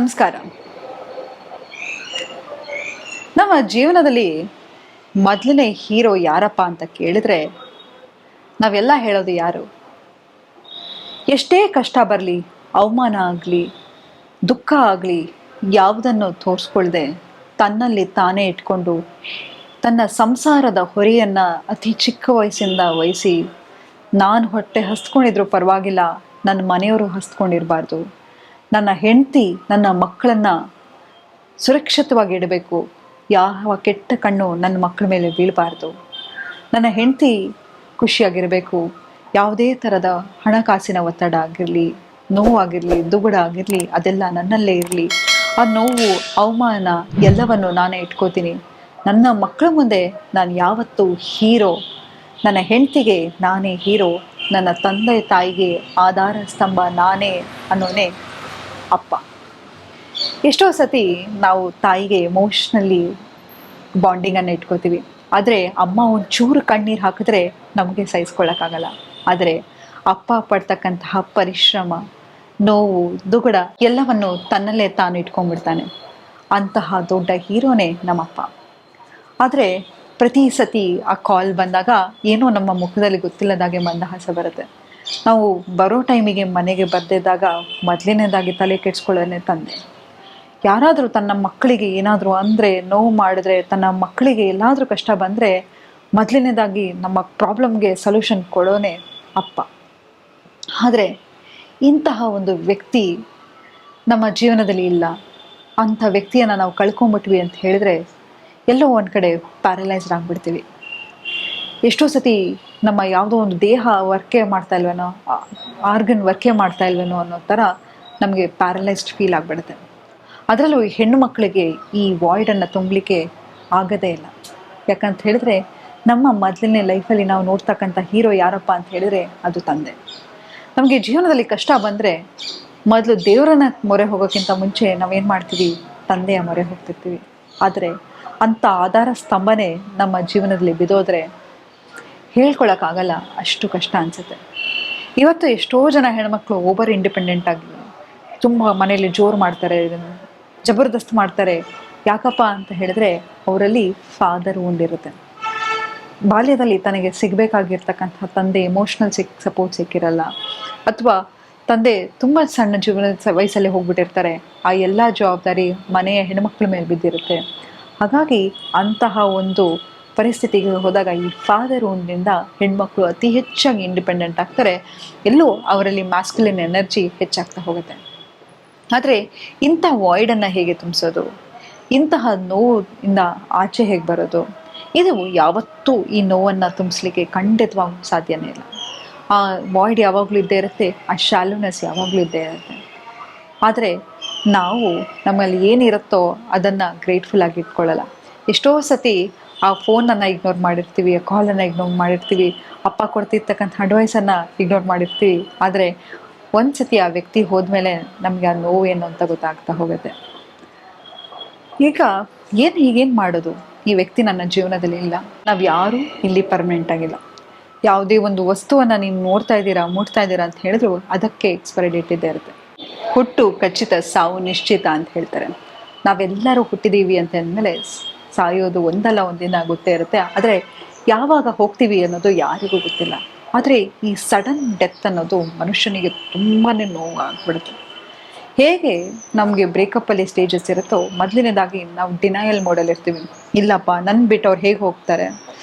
ನಮಸ್ಕಾರ. ನಮ್ಮ ಜೀವನದಲ್ಲಿ ಮೊದಲನೇ ಹೀರೋ ಯಾರಪ್ಪ ಅಂತ ಕೇಳಿದ್ರೆ ನಾವೆಲ್ಲ ಹೇಳೋದು ಯಾರು? ಎಷ್ಟೇ ಕಷ್ಟ ಬರಲಿ, ಅವಮಾನ ಆಗಲಿ, ದುಃಖ ಆಗಲಿ, ಯಾವುದನ್ನು ತೋರಿಸ್ಕೊಳ್ದೆ ತನ್ನಲ್ಲಿ ತಾನೇ ಇಟ್ಕೊಂಡು ತನ್ನ ಸಂಸಾರದ ಹೊರೆಯನ್ನು ಅತಿ ಚಿಕ್ಕ ವಯಸ್ಸಿಂದ ವಹಿಸಿ, ನಾನು ಹೊಟ್ಟೆ ಹಸ್ಕೊಂಡಿದ್ರು ಪರವಾಗಿಲ್ಲ, ನನ್ನ ಮನೆಯವರು ಹಸ್ಕೊಂಡಿರಬಾರ್ದು, ನನ್ನ ಹೆಂಡತಿ ನನ್ನ ಮಕ್ಕಳನ್ನು ಸುರಕ್ಷಿತವಾಗಿ ಇಡಬೇಕು, ಯಾವ ಕೆಟ್ಟ ಕಣ್ಣು ನನ್ನ ಮಕ್ಕಳ ಮೇಲೆ ಬೀಳಬಾರ್ದು, ನನ್ನ ಹೆಂಡತಿ ಖುಷಿಯಾಗಿರಬೇಕು, ಯಾವುದೇ ಥರದ ಹಣಕಾಸಿನ ಒತ್ತಡ ಆಗಿರಲಿ, ನೋವಾಗಿರಲಿ, ದುಗುಡ ಆಗಿರಲಿ, ಅದೆಲ್ಲ ನನ್ನಲ್ಲೇ ಇರಲಿ, ಆ ನೋವು ಅವಮಾನ ಎಲ್ಲವನ್ನು ನಾನೇ ಇಟ್ಕೋತೀನಿ, ನನ್ನ ಮಕ್ಕಳ ಮುಂದೆ ನಾನು ಯಾವತ್ತೂ ಹೀರೋ, ನನ್ನ ಹೆಂಡತಿಗೆ ನಾನೇ ಹೀರೋ, ನನ್ನ ತಂದೆ ತಾಯಿಗೆ ಆಧಾರ ಸ್ತಂಭ ನಾನೇ ಅನ್ನೋನೇ ಅಪ್ಪ. ಎಷ್ಟೋ ಸತಿ ನಾವು ತಾಯಿಗೆ ಎಮೋಷ್ನಲಿ ಬಾಂಡಿಂಗನ್ನು ಇಟ್ಕೋತೀವಿ, ಆದರೆ ಅಮ್ಮ ಒಂಚೂರು ಕಣ್ಣೀರು ಹಾಕಿದ್ರೆ ನಮಗೆ ಸಹಿಸ್ಕೊಳ್ಳೋಕ್ಕಾಗಲ್ಲ. ಆದರೆ ಅಪ್ಪ ಪಡ್ತಕ್ಕಂತಹ ಪರಿಶ್ರಮ, ನೋವು, ದುಗುಡ ಎಲ್ಲವನ್ನು ತನ್ನಲ್ಲೇ ತಾನು ಇಟ್ಕೊಂಡ್ಬಿಡ್ತಾನೆ. ಅಂತಹ ದೊಡ್ಡ ಹೀರೋನೇ ನಮ್ಮಪ್ಪ. ಆದರೆ ಪ್ರತಿ ಸತಿ ಆ ಕಾಲ್ ಬಂದಾಗ ಏನೋ ನಮ್ಮ ಮುಖದಲ್ಲಿ ಗೊತ್ತಿಲ್ಲದಾಗೆ ಮಂದಹಾಸ ಬರುತ್ತೆ. ನಾವು ಬರೋ ಟೈಮಿಗೆ ಮನೆಗೆ ಬರ್ದಿದ್ದಾಗ ಮೊದಲನೇದಾಗಿ ತಲೆ ಕೆಡಿಸ್ಕೊಳ್ಳೋನೇ ತಂದೆ. ಯಾರಾದರೂ ತನ್ನ ಮಕ್ಕಳಿಗೆ ಏನಾದರೂ ಅಂದರೆ, ನೋವು ಮಾಡಿದ್ರೆ, ತನ್ನ ಮಕ್ಕಳಿಗೆ ಎಲ್ಲಾದರೂ ಕಷ್ಟ ಬಂದರೆ ಮೊದಲನೇದಾಗಿ ನಮ್ಮ ಪ್ರಾಬ್ಲಮ್ಗೆ ಸೊಲ್ಯೂಷನ್ ಕೊಡೋನೇ ಅಪ್ಪ. ಆದರೆ ಇಂತಹ ಒಂದು ವ್ಯಕ್ತಿ ನಮ್ಮ ಜೀವನದಲ್ಲಿ ಇಲ್ಲ. ಅಂಥ ವ್ಯಕ್ತಿಯನ್ನು ನಾವು ಕಳ್ಕೊಂಬಿಟ್ವಿ ಅಂತ ಹೇಳಿದ್ರೆ ಎಲ್ಲೋ ಒಂದು ಕಡೆ ಪ್ಯಾರಲೈಸ್ಡ್ ಆಗಿಬಿಡ್ತೀವಿ. ಎಷ್ಟೋ ಸತಿ ನಮ್ಮ ಯಾವುದೋ ಒಂದು ದೇಹ ವರ್ಕೇ ಮಾಡ್ತಾ ಇಲ್ವೇನೋ, ಆರ್ಗನ್ ವರ್ಕೇ ಮಾಡ್ತಾ ಇಲ್ವೇನೋ ಅನ್ನೋ ಥರ ನಮಗೆ ಪ್ಯಾರಲೈಸ್ಡ್ ಫೀಲ್ ಆಗಿಬಿಡುತ್ತೆ. ಅದರಲ್ಲೂ ಹೆಣ್ಣು ಮಕ್ಕಳಿಗೆ ಈ ವಾಯ್ಡನ್ನು ತುಂಬಲಿಕ್ಕೆ ಆಗೋದೇ ಇಲ್ಲ. ಯಾಕಂತ ಹೇಳಿದ್ರೆ ನಮ್ಮ ಮೊದಲನೇ ಲೈಫಲ್ಲಿ ನಾವು ನೋಡ್ತಕ್ಕಂಥ ಹೀರೋ ಯಾರಪ್ಪ ಅಂತ ಹೇಳಿದ್ರೆ ಅದು ತಂದೆ. ನಮಗೆ ಜೀವನದಲ್ಲಿ ಕಷ್ಟ ಬಂದರೆ ಮೊದಲು ದೇವರನ್ನ ಮೊರೆ ಹೋಗೋಕ್ಕಿಂತ ಮುಂಚೆ ನಾವೇನು ಮಾಡ್ತೀವಿ? ತಂದೆಯ ಮೊರೆ ಹೋಗ್ತಿರ್ತೀವಿ. ಆದರೆ ಅಂಥ ಆಧಾರ ಸ್ತಂಭನೇ ನಮ್ಮ ಜೀವನದಲ್ಲಿ ಬಿದ್ದೋದ್ರೆ ಹೇಳ್ಕೊಳಕ್ಕಾಗಲ್ಲ, ಅಷ್ಟು ಕಷ್ಟ ಅನಿಸುತ್ತೆ. ಇವತ್ತು ಎಷ್ಟೋ ಜನ ಹೆಣ್ಮಕ್ಳು ಓವರ್ ಇಂಡಿಪೆಂಡೆಂಟ್ ಆಗಿ ತುಂಬ ಮನೆಯಲ್ಲಿ ಜೋರು ಮಾಡ್ತಾರೆ, ಜಬರ್ದಸ್ತ್ ಮಾಡ್ತಾರೆ. ಯಾಕಪ್ಪ ಅಂತ ಹೇಳಿದ್ರೆ ಅವರಲ್ಲಿ ಫಾದರ್ ಒಂದಿರುತ್ತೆ. ಬಾಲ್ಯದಲ್ಲಿ ತನಗೆ ಸಿಗಬೇಕಾಗಿರ್ತಕ್ಕಂಥ ತಂದೆ ಎಮೋಷ್ನಲ್ ಸಪೋರ್ಟ್ ಸಿಕ್ಕಿರಲ್ಲ, ಅಥವಾ ತಂದೆ ತುಂಬ ಸಣ್ಣ ಜೀವನದ ವಯಸ್ಸಲ್ಲಿ ಹೋಗ್ಬಿಟ್ಟಿರ್ತಾರೆ. ಆ ಎಲ್ಲ ಜವಾಬ್ದಾರಿ ಮನೆಯ ಹೆಣ್ಮಕ್ಳ ಮೇಲೆ ಬಿದ್ದಿರುತ್ತೆ. ಹಾಗಾಗಿ ಅಂತಹ ಒಂದು ಪರಿಸ್ಥಿತಿಗೆ ಹೋದಾಗ ಈ ಫಾದರ್ ಒಂದಿಂದ ಹೆಣ್ಮಕ್ಳು ಅತಿ ಹೆಚ್ಚಾಗಿ ಇಂಡಿಪೆಂಡೆಂಟ್ ಆಗ್ತಾರೆ. ಎಲ್ಲೂ ಅವರಲ್ಲಿ ಮ್ಯಾಸ್ಕ್ಯುಲಿನ್ ಎನರ್ಜಿ ಹೆಚ್ಚಾಗ್ತಾ ಹೋಗುತ್ತೆ. ಆದರೆ ಇಂಥ ವಾಯ್ಡನ್ನು ಹೇಗೆ ತುಂಬಿಸೋದು? ಇಂತಹ ನೋವಿಂದ ಆಚೆ ಹೇಗೆ ಬರೋದು? ಇದು ಯಾವತ್ತೂ ಈ ನೋವನ್ನು ತುಂಬಿಸ್ಲಿಕ್ಕೆ ಖಂಡಿತವಾಗೂ ಸಾಧ್ಯನೇ ಇಲ್ಲ. ಆ ವಾಯ್ಡ್ ಯಾವಾಗಲೂ ಇದ್ದೇ ಇರುತ್ತೆ, ಆ ಶಾಲೋನೆಸ್ ಯಾವಾಗಲೂ ಇದ್ದೇ ಇರುತ್ತೆ. ಆದರೆ ನಾವು ನಮ್ಮಲ್ಲಿ ಏನಿರುತ್ತೋ ಅದನ್ನು ಗ್ರೇಟ್ಫುಲ್ ಆಗಿ ಇಟ್ಕೊಳ್ಳಲ್ಲ. ಎಷ್ಟೋ ಸತಿ ಆ ಫೋನನ್ನು ಇಗ್ನೋರ್ ಮಾಡಿರ್ತೀವಿ, ಆ ಕಾಲನ್ನು ಇಗ್ನೋರ್ ಮಾಡಿರ್ತೀವಿ, ಅಪ್ಪ ಕೊಡ್ತಿರ್ತಕ್ಕಂಥ ಅಡ್ವೈಸನ್ನು ಇಗ್ನೋರ್ ಮಾಡಿರ್ತೀವಿ. ಆದರೆ ಒಂದು ಸತಿ ಆ ವ್ಯಕ್ತಿ ಹೋದ್ಮೇಲೆ ನಮಗೆ ಆ ನೋವು ಏನು ಅಂತ ಗೊತ್ತಾಗ್ತಾ ಹೋಗುತ್ತೆ. ಈಗ ಹೀಗೇನು ಮಾಡೋದು? ಈ ವ್ಯಕ್ತಿ ನನ್ನ ಜೀವನದಲ್ಲಿ ಇಲ್ಲ, ನಾವು ಯಾರೂ ಇಲ್ಲಿ ಪರ್ಮನೆಂಟ್ ಆಗಿಲ್ಲ. ಯಾವುದೇ ಒಂದು ವಸ್ತುವನ್ನು ನೀವು ನೋಡ್ತಾ ಇದ್ದೀರಾ, ಮುಟ್ತಾ ಇದ್ದೀರಾ ಅಂತ ಹೇಳಿದ್ರು ಅದಕ್ಕೆ ಎಕ್ಸ್ಪೈರಿ ಡೇಟ್ ಇದ್ದೇ ಇರುತ್ತೆ. ಹುಟ್ಟು ಖಚಿತ, ಸಾವು ನಿಶ್ಚಿತ ಅಂತ ಹೇಳ್ತಾರೆ. ನಾವೆಲ್ಲರೂ ಹುಟ್ಟಿದ್ದೀವಿ ಅಂತ ಅಂದಮೇಲೆ ಸಾಯೋದು ಒಂದಲ್ಲ ಒಂದಿನ ಗೊತ್ತೇ ಇರುತ್ತೆ. ಆದರೆ ಯಾವಾಗ ಹೋಗ್ತೀವಿ ಅನ್ನೋದು ಯಾರಿಗೂ ಗೊತ್ತಿಲ್ಲ. ಆದರೆ ಈ ಸಡನ್ ಡೆತ್ ಅನ್ನೋದು ಮನುಷ್ಯನಿಗೆ ತುಂಬಾ ನೋವು ಆಗ್ಬಿಡುತ್ತೆ. ಹೇಗೆ ನಮಗೆ ಬ್ರೇಕಪ್ಪಲ್ಲಿ ಸ್ಟೇಜಸ್ ಇರುತ್ತೋ, ಮೊದಲನೇದಾಗಿ ನಾವು ಡಿನಯಲ್ ಮೋಡಲ್ಲಿ ಇರ್ತೀವಿ. ಇಲ್ಲಪ್ಪ, ನನ್ನ ಬಿಟ್ಟು ಅವ್ರು ಹೇಗೆ ಹೋಗ್ತಾರೆ,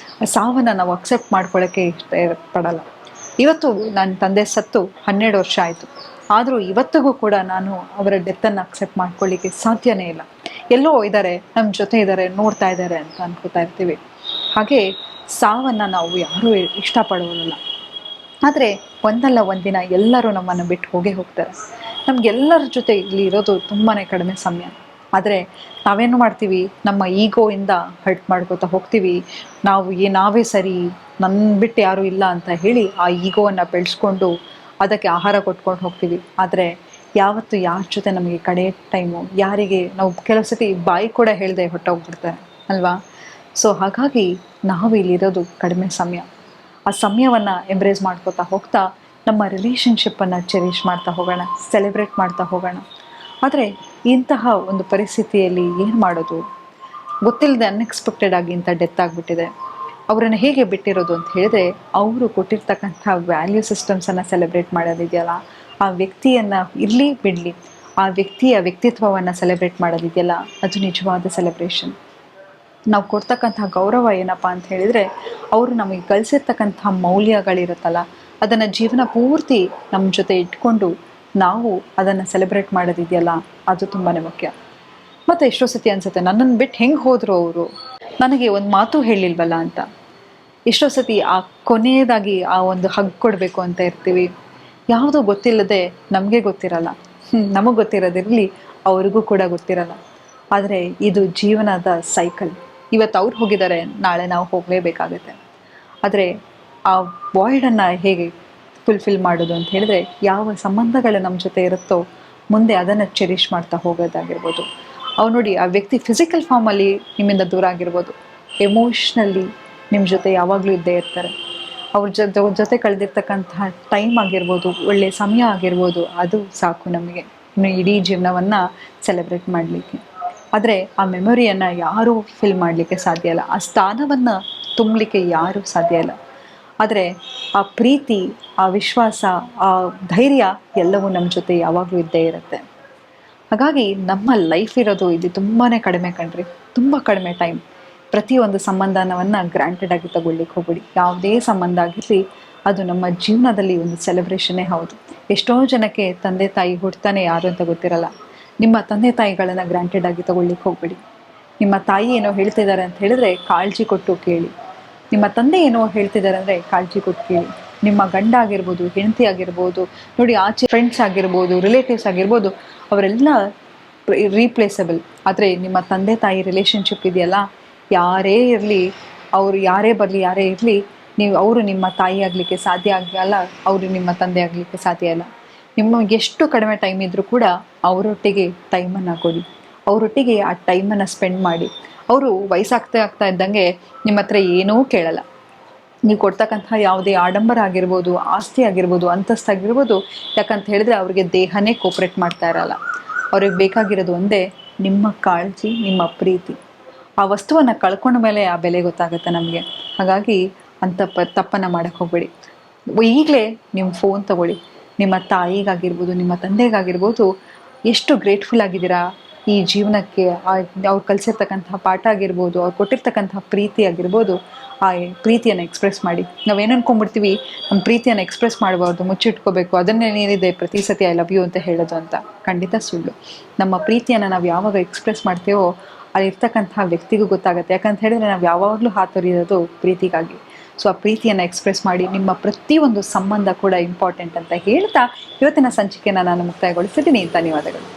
ಸಾವನ್ನು ನಾವು ಅಕ್ಸೆಪ್ಟ್ ಮಾಡ್ಕೊಳ್ಳೋಕ್ಕೆ ಇಷ್ಟಪಡಲ್ಲ. ಇವತ್ತು ನನ್ನ ತಂದೆ ಸತ್ತು 12 ವರ್ಷ ಆಯಿತು, ಆದರೂ ಇವತ್ತಿಗೂ ಕೂಡ ನಾನು ಅವರ ಡೆತ್ತನ್ನು ಅಕ್ಸೆಪ್ಟ್ ಮಾಡ್ಕೊಳ್ಳಿಕ್ಕೆ ಸಾಧ್ಯನೇ ಇಲ್ಲ. ಎಲ್ಲೋ ಇದ್ದಾರೆ, ನಮ್ಮ ಜೊತೆ ಇದ್ದಾರೆ, ನೋಡ್ತಾ ಇದ್ದಾರೆ ಅಂತ ಅನ್ಕೋತಾ ಇರ್ತೀವಿ. ಹಾಗೆ ಸಾವನ್ನು ನಾವು ಯಾರೂ ಇಷ್ಟಪಡೋಲ್ಲ. ಆದರೆ ಒಂದಲ್ಲ ಒಂದಿನ ಎಲ್ಲರೂ ನಮ್ಮನ್ನು ಬಿಟ್ಟು ಹೋಗೇ ಹೋಗ್ತಾರೆ. ನಮಗೆಲ್ಲರ ಜೊತೆ ಇಲ್ಲಿ ಇರೋದು ತುಂಬಾ ಕಡಿಮೆ ಸಮಯ. ಆದರೆ ನಾವೇನು ಮಾಡ್ತೀವಿ? ನಮ್ಮ ಈಗೋಯಿಂದ ಹರ್ಟ್ ಮಾಡ್ಕೋತಾ ಹೋಗ್ತೀವಿ. ನಾವೇ ಸರಿ, ನನ್ನ ಬಿಟ್ಟು ಯಾರೂ ಇಲ್ಲ ಅಂತ ಹೇಳಿ ಆ ಈಗೋವನ್ನು ಬೆಳೆಸ್ಕೊಂಡು ಅದಕ್ಕೆ ಆಹಾರ ಕೊಟ್ಕೊಂಡು ಹೋಗ್ತೀವಿ. ಆದರೆ ಯಾವತ್ತು ಯಾರ ಜೊತೆ ನಮಗೆ ಕಡೆ ಟೈಮು, ಯಾರಿಗೆ ನಾವು ಕೆಲವು ಸತಿ ಬಾಯಿ ಕೂಡ ಹೇಳದೆ ಹೊಟ್ಟೋಗ್ಬಿಡ್ತಾರೆ ಅಲ್ವಾ? ಸೊ ಹಾಗಾಗಿ ನಾವು ಇಲ್ಲಿರೋದು ಕಡಿಮೆ ಸಮಯ. ಆ ಸಮಯವನ್ನು ಎಂಬ್ರೇಸ್ ಮಾಡ್ಕೋತಾ ಹೋಗ್ತಾ ನಮ್ಮ ರಿಲೇಷನ್ಶಿಪ್ಪನ್ನು ಚೆರಿಷ್ ಮಾಡ್ತಾ ಹೋಗೋಣ, ಸೆಲೆಬ್ರೇಟ್ ಮಾಡ್ತಾ ಹೋಗೋಣ. ಆದರೆ ಇಂತಹ ಒಂದು ಪರಿಸ್ಥಿತಿಯಲ್ಲಿ ಏನು ಮಾಡೋದು ಗೊತ್ತಿಲ್ಲದೆ ಅನ್ಎಕ್ಸ್ಪೆಕ್ಟೆಡ್ ಆಗಿ ಇಂಥ ಡೆತ್ ಆಗಿಬಿಟ್ಟಿದೆ. ಅವರನ್ನು ಹೇಗೆ ಬಿಟ್ಟಿರೋದು ಅಂತ ಹೇಳಿದ್ರೆ, ಅವರು ಕೊಟ್ಟಿರ್ತಕ್ಕಂಥ ವ್ಯಾಲ್ಯೂ ಸಿಸ್ಟಮ್ಸನ್ನು ಸೆಲೆಬ್ರೇಟ್ ಮಾಡೋದಿದೆಯಲ್ಲ, ಆ ವ್ಯಕ್ತಿಯನ್ನು ಇರಲಿ ಬಿಡಲಿ, ಆ ವ್ಯಕ್ತಿಯ ವ್ಯಕ್ತಿತ್ವವನ್ನು ಸೆಲೆಬ್ರೇಟ್ ಮಾಡೋದಿದೆಯಲ್ಲ, ಅದು ನಿಜವಾದ ಸೆಲೆಬ್ರೇಷನ್. ನಾವು ಕೊಡ್ತಕ್ಕಂಥ ಗೌರವ ಏನಪ್ಪ ಅಂತ ಹೇಳಿದರೆ, ಅವರು ನಮಗೆ ಕಲಿಸಿರ್ತಕ್ಕಂಥ ಮೌಲ್ಯಗಳಿರುತ್ತಲ್ಲ, ಅದನ್ನು ಜೀವನ ಪೂರ್ತಿ ನಮ್ಮ ಜೊತೆ ಇಟ್ಕೊಂಡು ನಾವು ಅದನ್ನು ಸೆಲೆಬ್ರೇಟ್ ಮಾಡೋದಿದೆಯಲ್ಲ, ಅದು ತುಂಬಾ ಮುಖ್ಯ. ಮತ್ತು ಎಷ್ಟೋ ಸತಿ ಅನಿಸುತ್ತೆ, ನನ್ನನ್ನು ಬಿಟ್ಟು ಹೆಂಗೆ ಹೋದರು ಅವರು, ನನಗೆ ಒಂದು ಮಾತು ಹೇಳಿಲ್ವಲ್ಲ ಅಂತ. ಎಷ್ಟೋ ಸತಿ ಆ ಕೊನೆಯದಾಗಿ ಆ ಒಂದು ಹಗ್ ಕೊಡಬೇಕು ಅಂತ ಇರ್ತೀವಿ, ಯಾವುದೂ ಗೊತ್ತಿಲ್ಲದೆ ನಮಗೆ ಗೊತ್ತಿರಲ್ಲ, ನಮಗೆ ಗೊತ್ತಿರೋದಿರಲಿ, ಅವ್ರಿಗೂ ಕೂಡ ಗೊತ್ತಿರಲ್ಲ. ಆದರೆ ಇದು ಜೀವನದ ಸೈಕಲ್. ಇವತ್ತು ಅವ್ರು ಹೋಗಿದ್ದಾರೆ, ನಾಳೆ ನಾವು ಹೋಗಲೇಬೇಕಾಗುತ್ತೆ. ಆದರೆ ಆ ವಾಯ್ಡನ್ನು ಹೇಗೆ ಫುಲ್ಫಿಲ್ ಮಾಡೋದು ಅಂತ ಹೇಳಿದ್ರೆ, ಯಾವ ಸಂಬಂಧಗಳು ನಮ್ಮ ಜೊತೆ ಇರುತ್ತೋ ಮುಂದೆ ಅದನ್ನು ಚೆರಿಷ್ ಮಾಡ್ತಾ ಹೋಗೋದಾಗಿರ್ಬೋದು. ಅವ್ರು ನೋಡಿ, ಆ ವ್ಯಕ್ತಿ ಫಿಸಿಕಲ್ ಫಾರ್ಮಲ್ಲಿ ನಿಮ್ಮಿಂದ ದೂರ ಆಗಿರ್ಬೋದು, ಎಮೋಷ್ನಲ್ಲಿ ನಿಮ್ಮ ಜೊತೆ ಯಾವಾಗಲೂ ಇದ್ದೇ ಇರ್ತಾರೆ. ಅವ್ರ ಜೊತೆ ಕಳೆದಿರ್ತಕ್ಕಂತಹ ಟೈಮ್ ಆಗಿರ್ಬೋದು, ಒಳ್ಳೆಯ ಸಮಯ ಆಗಿರ್ಬೋದು, ಅದು ಸಾಕು ನಮಗೆ ಇನ್ನು ಇಡೀ ಜೀವನವನ್ನು ಸೆಲೆಬ್ರೇಟ್ ಮಾಡಲಿಕ್ಕೆ. ಆದರೆ ಆ ಮೆಮೊರಿಯನ್ನು ಯಾರೂ ಫಿಲ್ ಮಾಡಲಿಕ್ಕೆ ಸಾಧ್ಯ ಇಲ್ಲ, ಆ ಸ್ಥಾನವನ್ನು ತುಂಬಲಿಕ್ಕೆ ಯಾರೂ ಸಾಧ್ಯ ಇಲ್ಲ. ಆದರೆ ಆ ಪ್ರೀತಿ, ಆ ವಿಶ್ವಾಸ, ಆ ಧೈರ್ಯ ಎಲ್ಲವೂ ನಮ್ಮ ಜೊತೆ ಯಾವಾಗಲೂ ಇದ್ದೇ ಇರುತ್ತೆ. ಹಾಗಾಗಿ ನಮ್ಮ ಲೈಫ್ ಇರೋದು ಇದು ತುಂಬಾ ಕಡಿಮೆ ಕಣ್ರಿ, ತುಂಬ ಕಡಿಮೆ ಟೈಮ್. ಪ್ರತಿಯೊಂದು ಸಂಬಂಧನವನ್ನು ಗ್ರಾಂಟೆಡ್ ಆಗಿ ತಗೊಳ್ಳಿಕ್ಕೆ ಹೋಗ್ಬಿಡಿ. ಯಾವುದೇ ಸಂಬಂಧ ಆಗಿರಲಿ, ಅದು ನಮ್ಮ ಜೀವನದಲ್ಲಿ ಒಂದು ಸೆಲೆಬ್ರೇಷನ್ನೇ ಹೌದು. ಎಷ್ಟೋ ಜನಕ್ಕೆ ತಂದೆ ತಾಯಿ ಹುಡ್ತಾನೆ ಯಾರು ಅಂತ ಗೊತ್ತಿರಲ್ಲ. ನಿಮ್ಮ ತಂದೆ ತಾಯಿಗಳನ್ನು ಗ್ರಾಂಟೆಡ್ ಆಗಿ ತಗೊಳ್ಳಿಕ್ಕೆ ಹೋಗ್ಬಿಡಿ. ನಿಮ್ಮ ತಾಯಿ ಏನೋ ಹೇಳ್ತಿದ್ದಾರೆ ಅಂತ ಹೇಳಿದ್ರೆ ಕಾಳಜಿ ಕೊಟ್ಟು ಕೇಳಿ. ನಿಮ್ಮ ತಂದೆ ಏನೋ ಹೇಳ್ತಿದ್ದಾರೆ ಅಂದರೆ ಕಾಳಜಿ ಕೊಟ್ಟು ಕೇಳಿ. ನಿಮ್ಮ ಗಂಡ ಆಗಿರ್ಬೋದು, ಹೆಂಡತಿ ಆಗಿರ್ಬೋದು, ನೋಡಿ ಆಚೆ ಫ್ರೆಂಡ್ಸ್ ಆಗಿರ್ಬೋದು, ರಿಲೇಟಿವ್ಸ್ ಆಗಿರ್ಬೋದು, ಅವರೆಲ್ಲ ರೀಪ್ಲೇಸಬಲ್. ಆದರೆ ನಿಮ್ಮ ತಂದೆ ತಾಯಿ ರಿಲೇಷನ್ಶಿಪ್ ಇದೆಯಲ್ಲ, ಯಾರೇ ಇರಲಿ, ಅವರು ಯಾರೇ ಬರಲಿ, ಯಾರೇ ಇರಲಿ, ಅವರು ನಿಮ್ಮ ತಾಯಿ ಆಗಲಿಕ್ಕೆ ಸಾಧ್ಯ ಆಗಲ್ಲ, ಅವರು ನಿಮ್ಮ ತಂದೆ ಆಗಲಿಕ್ಕೆ ಸಾಧ್ಯ ಇಲ್ಲ. ನಿಮಗೆ ಎಷ್ಟು ಕಡಿಮೆ ಟೈಮ್ ಇದ್ದರೂ ಕೂಡ ಅವರೊಟ್ಟಿಗೆ ಟೈಮನ್ನು ಕೊಡಿ, ಅವರೊಟ್ಟಿಗೆ ಆ ಟೈಮನ್ನು ಸ್ಪೆಂಡ್ ಮಾಡಿ. ಅವರು ವಯಸ್ಸಾಗ್ತಾ ಇದ್ದಂಗೆ ನಿಮ್ಮ ಹತ್ರ ಏನೂ ಕೇಳಲ್ಲ. ನೀವು ಕೊಡ್ತಕ್ಕಂಥ ಯಾವುದೇ ಆಡಂಬರ ಆಗಿರ್ಬೋದು, ಆಸ್ತಿ ಆಗಿರ್ಬೋದು, ಅಂತಸ್ತಾಗಿರ್ಬೋದು, ಯಾಕಂತ ಹೇಳಿದ್ರೆ ಅವ್ರಿಗೆ ದೇಹನೇ ಕೋಪ್ರೇಟ್ ಮಾಡ್ತಾ ಇರಲ್ಲ. ಅವ್ರಿಗೆ ಬೇಕಾಗಿರೋದು ಒಂದೇ, ನಿಮ್ಮ ಕಾಳಜಿ, ನಿಮ್ಮ ಪ್ರೀತಿ. ಆ ವಸ್ತುವನ್ನು ಕಳ್ಕೊಂಡ ಮೇಲೆ ಆ ಬೆಲೆ ಗೊತ್ತಾಗುತ್ತೆ ನಮಗೆ. ಹಾಗಾಗಿ ಅಂಥ ತಪ್ಪನ್ನು ಮಾಡೋಕ್ಕೆ ಹೋಗ್ಬೇಡಿ. ಈಗಲೇ ನಿಮ್ಮ ಫೋನ್ ತಗೊಳ್ಳಿ, ನಿಮ್ಮ ತಾಯಿಗಾಗಿರ್ಬೋದು, ನಿಮ್ಮ ತಂದೆಗಾಗಿರ್ಬೋದು, ಎಷ್ಟು ಗ್ರೇಟ್ಫುಲ್ ಆಗಿದ್ದೀರಾ ಈ ಜೀವನಕ್ಕೆ. ಅವ್ರು ಕಲಿಸಿರ್ತಕ್ಕಂಥ ಪಾಠ ಆಗಿರ್ಬೋದು, ಅವ್ರು ಕೊಟ್ಟಿರ್ತಕ್ಕಂಥ ಪ್ರೀತಿ ಆಗಿರ್ಬೋದು, ಆ ಪ್ರೀತಿಯನ್ನು ಎಕ್ಸ್ಪ್ರೆಸ್ ಮಾಡಿ. ನಾವೇನು ಅನ್ಕೊಂಡ್ಬಿಡ್ತೀವಿ, ನಮ್ಮ ಪ್ರೀತಿಯನ್ನು ಎಕ್ಸ್ಪ್ರೆಸ್ ಮಾಡಬಾರ್ದು, ಮುಚ್ಚಿಟ್ಕೋಬೇಕು, ಅದನ್ನೇನಿದೆ ಪ್ರತಿ ಸತಿ ಐ ಲವ್ ಯು ಅಂತ ಹೇಳೋದು ಅಂತ. ಖಂಡಿತ ಸುಳ್ಳು. ನಮ್ಮ ಪ್ರೀತಿಯನ್ನು ನಾವು ಯಾವಾಗ ಎಕ್ಸ್ಪ್ರೆಸ್ ಮಾಡ್ತೇವೋ ಅಲ್ಲಿರ್ತಕ್ಕಂಥ ವ್ಯಕ್ತಿಗೂ ಗೊತ್ತಾಗುತ್ತೆ. ಯಾಕಂತ ಹೇಳಿದ್ರೆ ನಾವು ಯಾವಾಗಲೂ ಹಾತೊರೆಯೋದು ಪ್ರೀತಿಗಾಗಿ. ಸೊ ಆ ಪ್ರೀತಿಯನ್ನು ಎಕ್ಸ್ಪ್ರೆಸ್ ಮಾಡಿ. ನಿಮ್ಮ ಪ್ರತಿಯೊಂದು ಸಂಬಂಧ ಕೂಡ ಇಂಪಾರ್ಟೆಂಟ್ ಅಂತ ಹೇಳ್ತಾ ಇವತ್ತಿನ ಸಂಚಿಕೆಯನ್ನು ನಾನು ಮುಕ್ತಾಯಗೊಳಿಸಿದ್ದೀನಿ. ಧನ್ಯವಾದಗಳು.